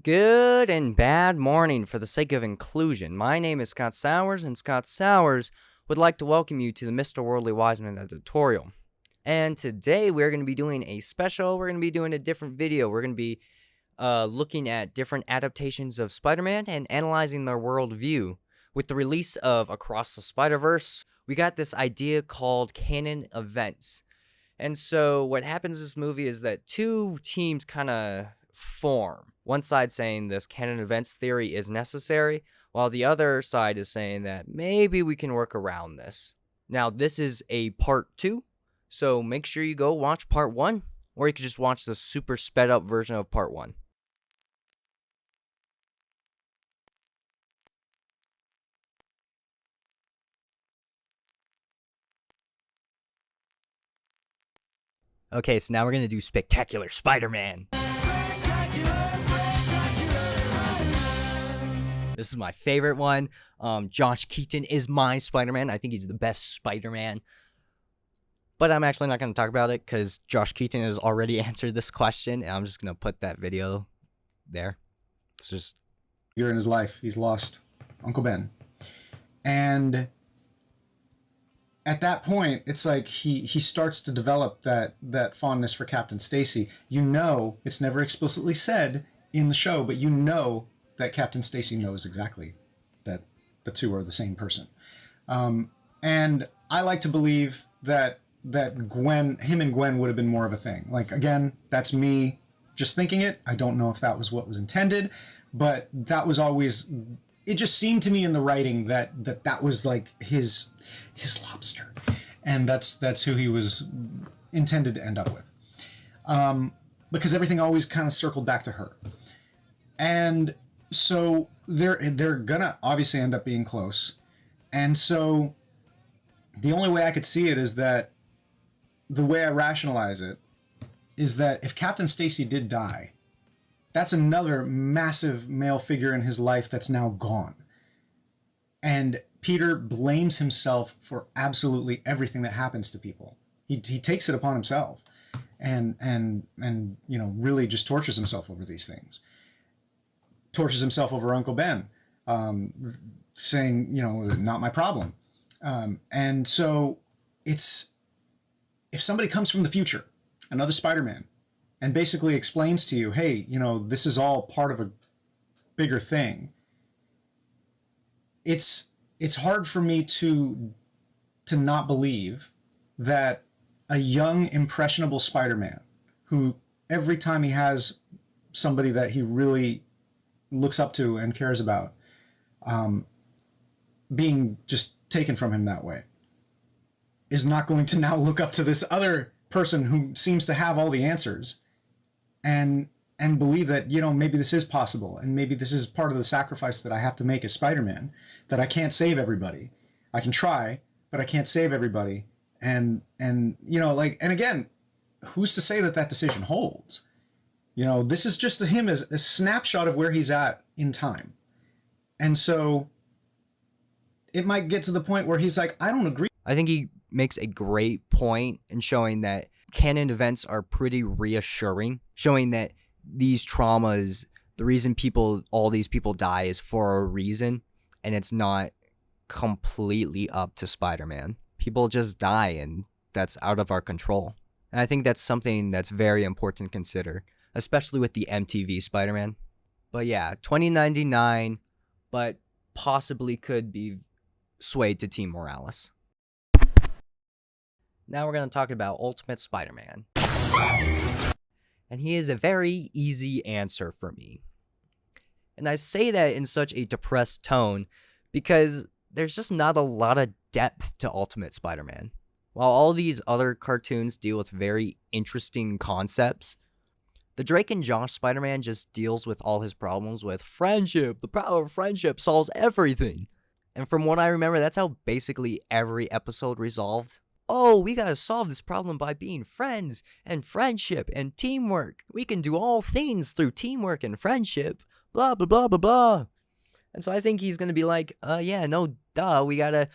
Good and bad morning for the sake of inclusion. My name is Scott Sowers, and Scott Sowers would like to welcome you to the Mr. Worldly Wiseman editorial. And today we're going to be doing a different video. We're going to be looking at different adaptations of Spider-Man and analyzing their worldview. With the release of Across the Spider-Verse, we got this idea called canon events. And so what happens in this movie is that two teams kind of form. One side saying this canon events theory is necessary, while the other side is saying that maybe we can work around this. Now, this is a part 2, so make sure you go watch part 1, or you can just watch the super sped up version of part 1. Okay, so now we're going to do Spectacular Spider-Man. This is my favorite one. Josh Keaton is my Spider-Man. I think he's the best Spider-Man. But I'm actually not going to talk about it because Josh Keaton has already answered this question. And I'm just going to put that video there. It's just... You're in his life. He's lost Uncle Ben. And at that point, it's like he starts to develop that fondness for Captain Stacy. You know, it's never explicitly said in the show, but you know that Captain Stacy knows exactly that the two are the same person. And I like to believe that him and Gwen would have been more of a thing. Like, again, that's me just thinking it. I don't know if that was what was intended, but that was always, it just seemed to me in the writing that was like his lobster. And that's who he was intended to end up with. Because everything always kind of circled back to her. And so they're gonna obviously end up being close. And so the only way I could see it is that the way I rationalize it is that if Captain Stacy did die, that's another massive male figure in his life that's now gone. And Peter blames himself for absolutely everything that happens to people. He takes it upon himself and you know, really just tortures himself over these things. Tortures himself over Uncle Ben, saying, you know, not my problem. And so it's, if somebody comes from the future, another Spider-Man, and basically explains to you, hey, you know, this is all part of a bigger thing, it's hard for me to not believe that a young, impressionable Spider-Man, who every time he has somebody that he really looks up to and cares about, being just taken from him that way, is not going to now look up to this other person who seems to have all the answers and believe that, you know, maybe this is possible, and maybe this is part of the sacrifice that I have to make as Spider-Man, that I can't save everybody. I can try, but I can't save everybody. And you know, like, and again, who's to say that decision holds? You know, this is just him as a snapshot of where he's at in time. And so it might get to the point where he's like, I don't agree. I think he makes a great point in showing that canon events are pretty reassuring, showing that these traumas, the reason all these people die is for a reason, and it's not completely up to Spider-Man. People just die, and that's out of our control. And I think that's something that's very important to consider, especially with the MTV Spider-Man. But yeah, 2099, but possibly could be swayed to Team Morales. Now we're going to talk about Ultimate Spider-Man. And he is a very easy answer for me. And I say that in such a depressed tone because there's just not a lot of depth to Ultimate Spider-Man. While all these other cartoons deal with very interesting concepts, the Drake and Josh Spider-Man just deals with all his problems with friendship. The power of friendship solves everything. And from what I remember, that's how basically every episode resolved. Oh, we gotta solve this problem by being friends and friendship and teamwork. We can do all things through teamwork and friendship. Blah, blah, blah, blah, blah. And so I think he's gonna be like, yeah, no, duh. We gotta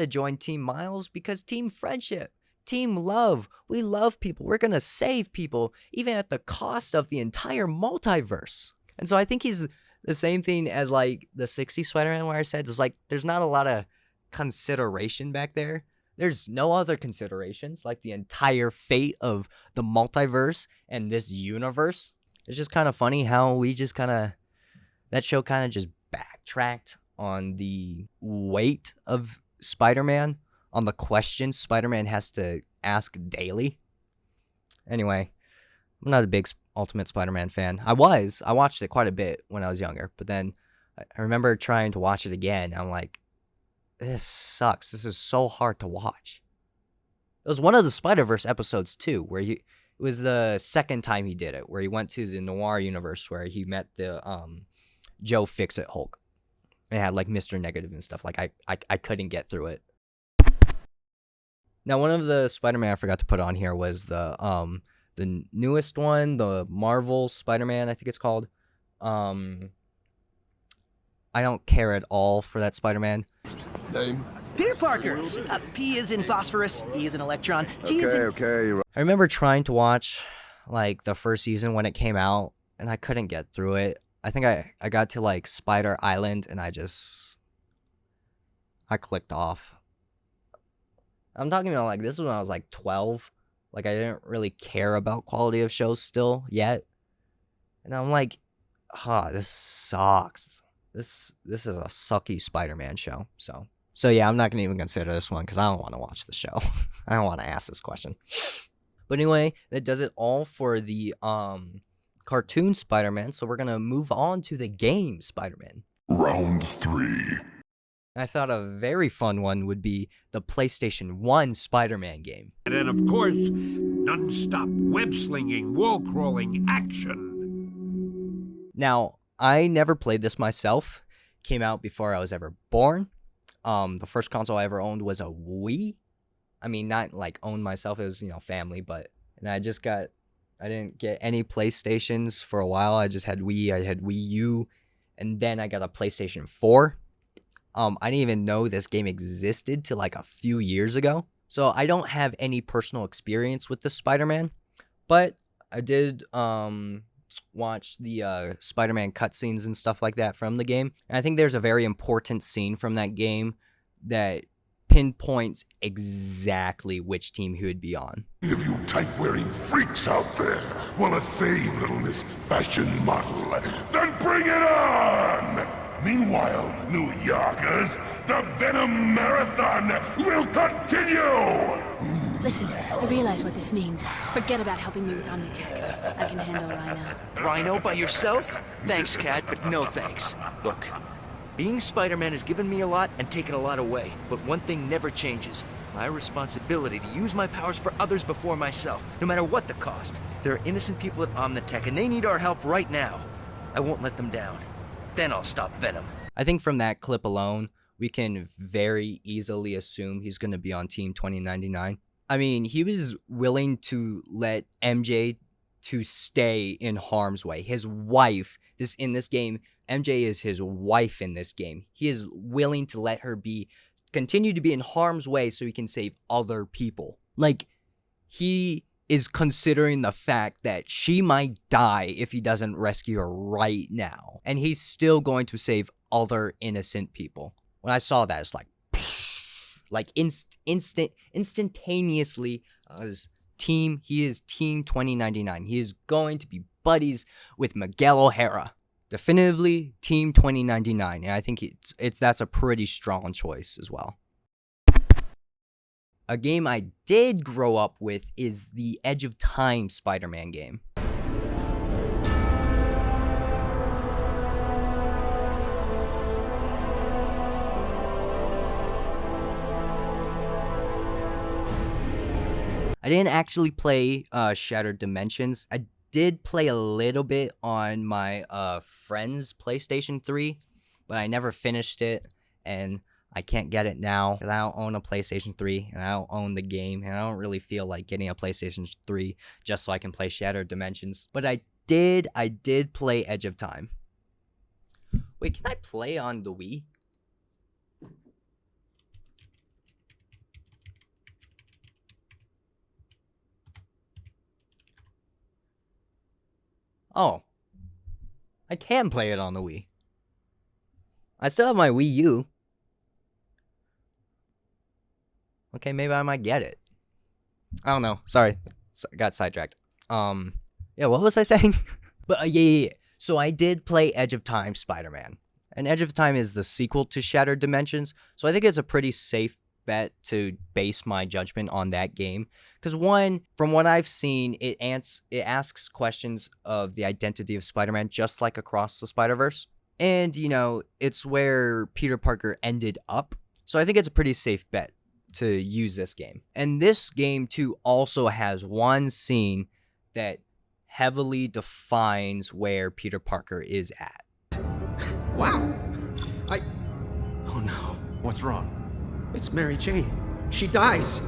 join Team Miles because team friendship. Team love. We love people. We're gonna save people, even at the cost of the entire multiverse. And so I think he's the same thing as like the 60s Spider-Man, where I said there's like there's not a lot of consideration back there. There's no other considerations, like the entire fate of the multiverse and this universe. It's just kind of funny how we just kind of, that show kind of just backtracked on the weight of Spider-Man, on the questions Spider-Man has to ask daily. Anyway, I'm not a big Ultimate Spider-Man fan. I watched it quite a bit when I was younger, but then I remember trying to watch it again. I'm like, this sucks. This is so hard to watch. It was one of the Spider-Verse episodes too, where it was the second time he did it, where he went to the Noir universe, where he met the Joe Fix-It Hulk. It had like Mr. Negative and stuff. Like I couldn't get through it. Now, one of the Spider-Man I forgot to put on here was the newest one, the Marvel Spider-Man, I think it's called. I don't care at all for that Spider-Man. Name? Peter Parker. P is in phosphorus, E is in electron, T is in... Okay. I remember trying to watch like the first season when it came out, and I couldn't get through it. I think I got to like Spider Island, and I clicked off. I'm talking about like this is when I was like 12. Like I didn't really care about quality of shows still yet. And I'm like, this sucks. This is a sucky Spider-Man show. So yeah, I'm not gonna even consider this one because I don't want to watch the show. I don't want to ask this question. But anyway, that does it all for the cartoon Spider-Man. So we're gonna move on to the game Spider-Man. Round 3. I thought a very fun one would be the PlayStation 1 Spider-Man game. And then, of course, non-stop web-slinging, wall-crawling action. Now, I never played this myself. Came out before I was ever born. The first console I ever owned was a Wii. I mean, not like owned myself. It was, family, but... And I didn't get any PlayStations for a while. I just had Wii. I had Wii U. And then I got a PlayStation 4. I didn't even know this game existed till like a few years ago. So I don't have any personal experience with the Spider-Man, but I did watch the Spider-Man cutscenes and stuff like that from the game. And I think there's a very important scene from that game that pinpoints exactly which team he would be on. If you tight-wearing freaks out there want to save little Miss Fashion Model, then bring it on! Meanwhile, New Yorkers, the Venom Marathon will continue! Listen, I realize what this means. Forget about helping me with Omnitech. I can handle Rhino. Rhino by yourself? Thanks, Cat, but no thanks. Look, being Spider-Man has given me a lot and taken a lot away, but one thing never changes. My responsibility to use my powers for others before myself, no matter what the cost. There are innocent people at Omnitech, and they need our help right now. I won't let them down. Then I'll stop Venom. I think from that clip alone, we can very easily assume he's going to be on Team 2099. I mean, he was willing to let MJ to stay in harm's way. His wife, in this game, MJ is his wife in this game. He is willing to let her continue to be in harm's way so he can save other people. Like, he is considering the fact that she might die if he doesn't rescue her right now. And he's still going to save other innocent people. When I saw that, it's like instantaneously, he is Team 2099. He is going to be buddies with Miguel O'Hara. Definitively Team 2099. And I think that's a pretty strong choice as well. A game I did grow up with is the Edge of Time Spider-Man game. I didn't actually play Shattered Dimensions. I did play a little bit on my friend's PlayStation 3, but I never finished it, and I can't get it now because I don't own a PlayStation 3 and I don't own the game, and I don't really feel like getting a PlayStation 3 just so I can play Shattered Dimensions. But I did play Edge of Time. Wait, can I play on the Wii? Oh, I can play it on the Wii. I still have my Wii U. Okay, maybe I might get it. I don't know. Sorry. Got sidetracked. Yeah, what was I saying? But yeah. So I did play Edge of Time Spider-Man. And Edge of Time is the sequel to Shattered Dimensions. So I think it's a pretty safe bet to base my judgment on that game. Because one, from what I've seen, it asks questions of the identity of Spider-Man just like Across the Spider-Verse. And, you know, it's where Peter Parker ended up. So I think it's a pretty safe bet to use this game. And this game, too, also has one scene that heavily defines where Peter Parker is at. Wow. Oh no. What's wrong? It's Mary Jane. She dies.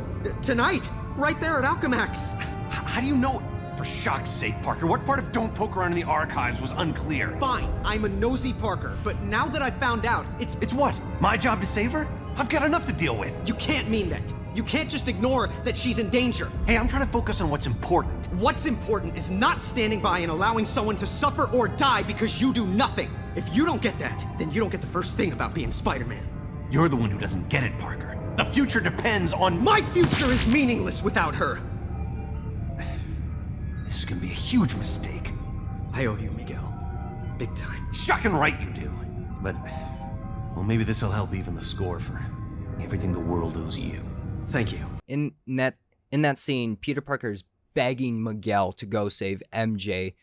Tonight. Right there at Alchemax. How do you know? For shock's sake, Parker, what part of Don't Poke Around in the Archives was unclear? Fine. I'm a nosy Parker. But now that I found out, it's what? My job to save her? I've got enough to deal with. You can't mean that. You can't just ignore that she's in danger. Hey, I'm trying to focus on what's important. What's important is not standing by and allowing someone to suffer or die because you do nothing. If you don't get that, then you don't get the first thing about being Spider-Man. You're the one who doesn't get it, Parker. The future depends on... My future is meaningless without her. This is gonna be a huge mistake. I owe you, Miguel. Big time. Shocking right you do. But, well, maybe this'll help even the score for everything the world owes you. Thank you. In that scene, Peter Parker is begging Miguel to go save MJ,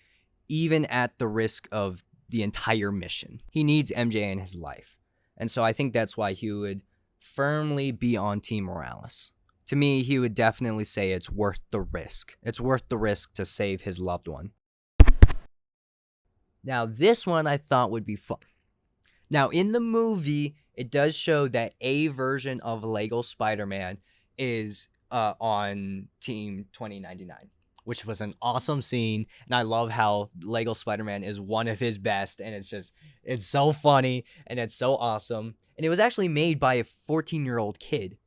even at the risk of the entire mission. He needs MJ in his life. And so I think that's why he would firmly be on Team Morales. To me, he would definitely say it's worth the risk. It's worth the risk to save his loved one. Now, this one I thought would be fun. Now, in the movie, it does show that a version of Lego Spider-Man is on Team 2099, which was an awesome scene. And I love how Lego Spider-Man is one of his best. And it's so funny and it's so awesome. And it was actually made by a 14-year-old kid.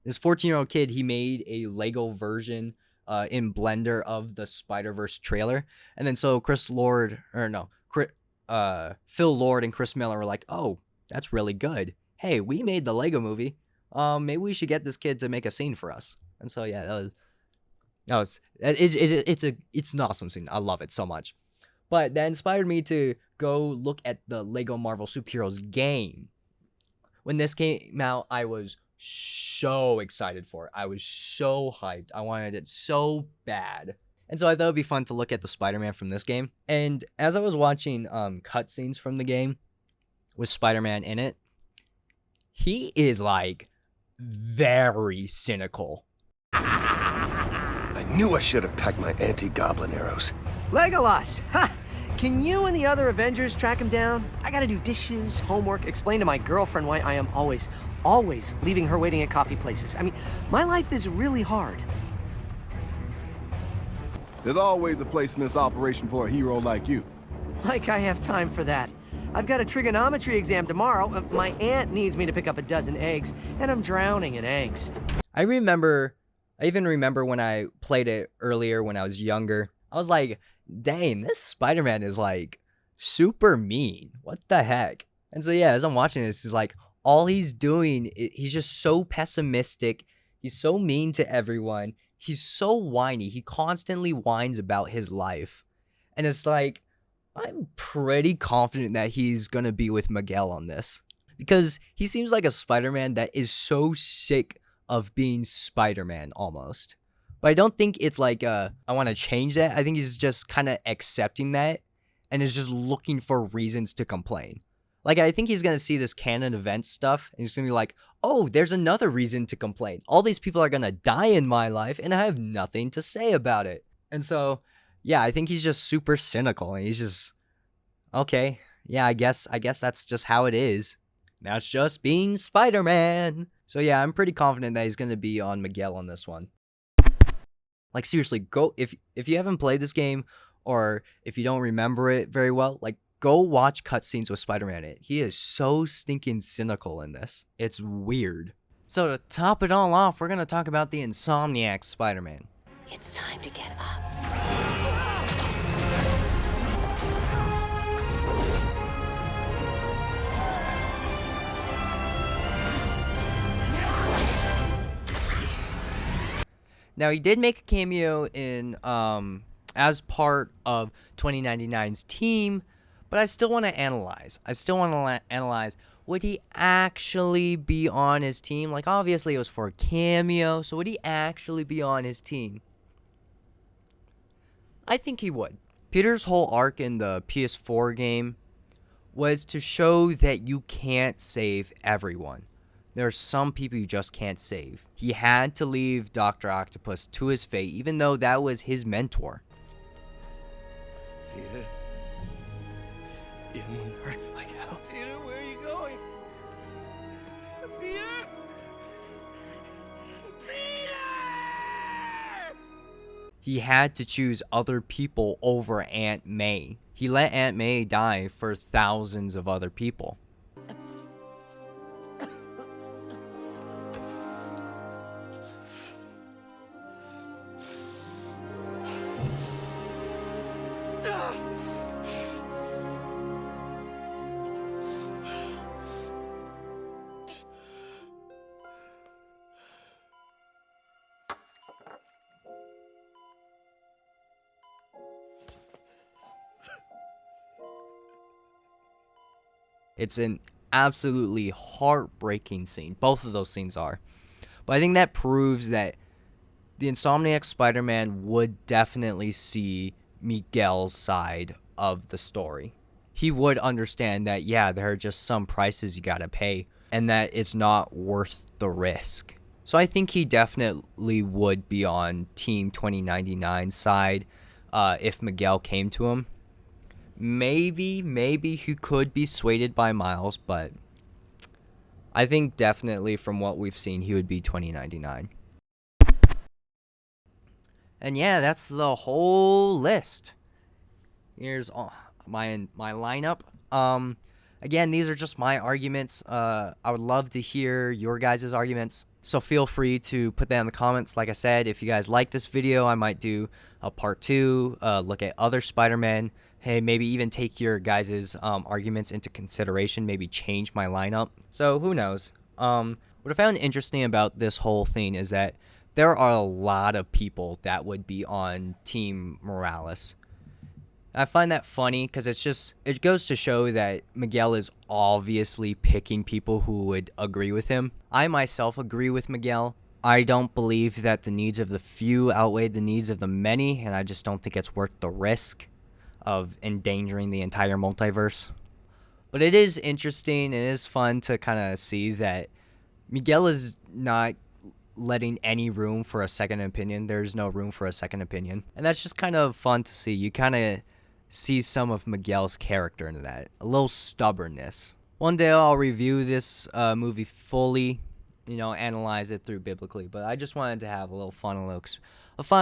This 14-year-old kid, he made a Lego version in Blender of the Spider-Verse trailer. And then so Phil Lord and Chris Miller were like, oh, that's really good. Hey, we made the Lego movie. Maybe we should get this kid to make a scene for us. And so yeah, it's an awesome scene. I love it so much. But that inspired me to go look at the Lego Marvel Superheroes game. When this came out, I was so excited for it. I was so hyped. I wanted it so bad. And so I thought it'd be fun to look at the Spider-Man from this game. And as I was watching cutscenes from the game with Spider-Man in it, he is like very cynical. I knew I should have packed my anti-goblin arrows. Legolas! Ha! Can you and the other Avengers track him down? I gotta do dishes, homework, explain to my girlfriend why I am always leaving her waiting at coffee places. I mean, my life is really hard. There's always a place in this operation for a hero like you. Like I have time for that. I've got a trigonometry exam tomorrow. My aunt needs me to pick up a dozen eggs, and I'm drowning in angst. I even remember when I played it earlier when I was younger. I was like, dang, this Spider-Man is like super mean. What the heck? And so yeah, as I'm watching this, it's like all he's doing, he's just so pessimistic. He's so mean to everyone. He's so whiny. He constantly whines about his life. And it's like, I'm pretty confident that he's going to be with Miguel on this. Because he seems like a Spider-Man that is so sick of being Spider-Man almost. But I don't think it's like, I want to change that. I think he's just kind of accepting that and is just looking for reasons to complain. Like, I think he's going to see this canon event stuff and he's going to be like, oh, there's another reason to complain. All these people are going to die in my life and I have nothing to say about it. And so, yeah, I think he's just super cynical and he's just, okay, yeah, I guess that's just how it is. That's just being Spider-Man. So yeah, I'm pretty confident that he's going to be on Miguel on this one. Like, seriously, go, if you haven't played this game or if you don't remember it very well, like, go watch cutscenes with Spider-Man in it. He is so stinking cynical in this. It's weird. So to top it all off, we're going to talk about the Insomniac Spider-Man. It's time to get up. Now, he did make a cameo in as part of 2099's team, but I still want to analyze. Analyze, would he actually be on his team? Like, obviously it was for a cameo, so would he actually be on his team? I think he would. Peter's whole arc in the PS4 game was to show that you can't save everyone. There are some people you just can't save. He had to leave Dr. Octopus to his fate, even though that was his mentor. Peter. Even when it hurts like hell. Peter, where are you going? Peter! Peter! He had to choose other people over Aunt May. He let Aunt May die for thousands of other people. It's an absolutely heartbreaking scene. Both of those scenes are. But I think that proves that the Insomniac Spider-Man would definitely see Miguel's side of the story. He would understand that, yeah, there are just some prices you gotta pay, and that it's not worth the risk. So I think he definitely would be on Team 2099's side if Miguel came to him. Maybe he could be swayed by Miles, but I think definitely from what we've seen, he would be 2099. And yeah, that's the whole list. Here's my lineup. Again, these are just my arguments. I would love to hear your guys' arguments. So feel free to put that in the comments. Like I said, if you guys like this video, I might do a part 2, look at other Spider-Man. Hey, maybe even take your guys' arguments into consideration, maybe change my lineup. So who knows? What I found interesting about this whole thing is that there are a lot of people that would be on Team Morales. I find that funny because it goes to show that Miguel is obviously picking people who would agree with him. I myself agree with Miguel. I don't believe that the needs of the few outweigh the needs of the many, and I just don't think it's worth the risk of endangering the entire multiverse. But it is interesting, it is fun to kind of see that Miguel is not letting any room for a second opinion. There's no room for a second opinion. And that's just kind of fun to see. You kind of see some of Miguel's character in that. A little stubbornness. One day I'll review this movie fully, analyze it through biblically. But I just wanted to have a fun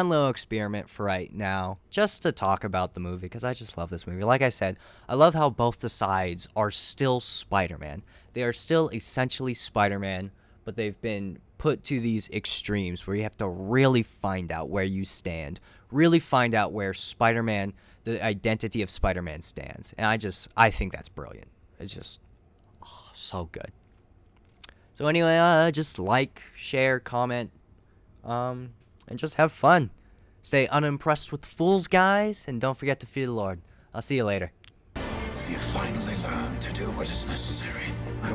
little experiment for right now, just to talk about the movie, because I just love this movie. Like I said, I love how both the sides are still Spider-Man. They are still essentially Spider-Man, but they've been put to these extremes where you have to really find out where you stand, really find out where Spider-Man, the identity of Spider-Man stands. And I think that's brilliant. It's just so good. So anyway, just like, share, comment, and just have fun. Stay unimpressed with fools, guys, and don't forget to fear the Lord. I'll see you later. If you finally learn to do what is necessary, I